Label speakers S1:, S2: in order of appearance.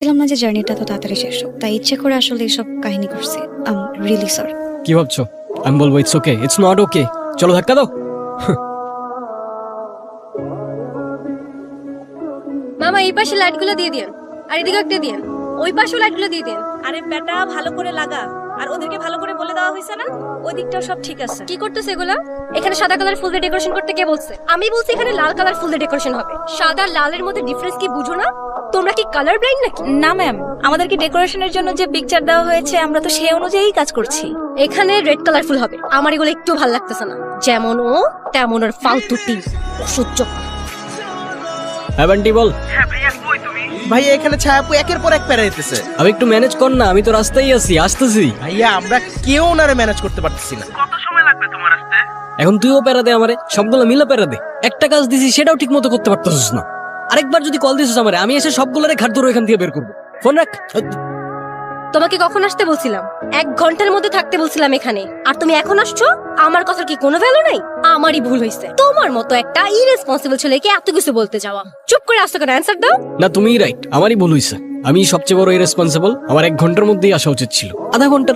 S1: ছিলাম না যে জার্নিটা তো তাড়াতাড়ি শেষ হোক, তাই ইচ্ছে করে আসলে এইসব কাহিনী করছি। I'm really sorry.
S2: কি ভাবছো? আমি বলবো it's okay, it's not okay, চলো ধাক্কা দাও।
S3: মামা এই পাশে লাইটগুলো দিয়ে দিন, আর এদিকে একটা দিন, ওই পাশেও লাইটগুলো দিয়ে দিন।
S4: আরে বেটা ভালো করে লাগা, আর ওদেরকে ভালো করে বলে দেওয়া হয়েছে না ওই দিকটাও সব ঠিক আছে।
S3: কি করতেছে এগুলা? এখানে সাদা কালার ফুল দিয়ে ডেকোরেশন করতে কে বলছে? আমি বলছি এখানে লাল কালার ফুল দিয়ে ডেকোরেশন হবে। সাদা লালের মধ্যে ডিফারেন্স কি বুঝো না? তোমরা কি কালার ব্লাইন্ড নাকি?
S4: না ম্যাম, আমাদেরকে ডেকোরেশনের জন্য যে পিকচার দেওয়া হয়েছে আমরা তো সেই অনুযায়ী কাজ করছি।
S3: এখানে রেড কালার ফুল হবে। আমার এগুলো একটু ভালো লাগতেছে না। যেমন ও তেমন ওর ফালতু টিম, অসহ্য।
S2: হ্যাঁ বান্টি বল।
S5: ভাইয়া এখানে ছায়াপু একের পর এক প্যারা দিতেছে।
S2: আমি একটু ম্যানেজ কর না, আমি তো রাস্তায় আছি, আসতেছি।
S5: ভাইয়া আমরা কেউ ওনারে ম্যানেজ করতে পারতেছি না।
S2: এখন তুইও প্যারা দে আমারে, সবগুলো মিলে প্যারা দে। একটা কাজ দিছি সেটাও ঠিক মতো করতে পারতেছিস না। আরেকবার যদি কল দিছিস আমারে, আমি এসে সবগুলোরে ঘাট ধরে এখান থেকে বের করবো। ফোন রাখ।
S3: তোমাকে কখন আসতে বলছিলাম? 1 ঘন্টার মধ্যে থাকতে বলছিলাম এখানে, আর তুমি এখন আসছো? আমার কথার কি কোনো ভ্যালু নাই? আমারই ভুল হয়েছে। তোমার মতো একটা ইরেসপন্সিবল ছেলেকে এত কিছু বলতে যাওয়া। চুপ করে আসছো কেন? অ্যান্সার দাও।
S2: না তুমিই রাইট, আমারই ভুল হইছে। আমি সবচেয়ে বড় ইরেসপন্সিবল। আমার 1 ঘন্টার মধ্যেই আসা উচিত ছিল, আধা ঘন্টা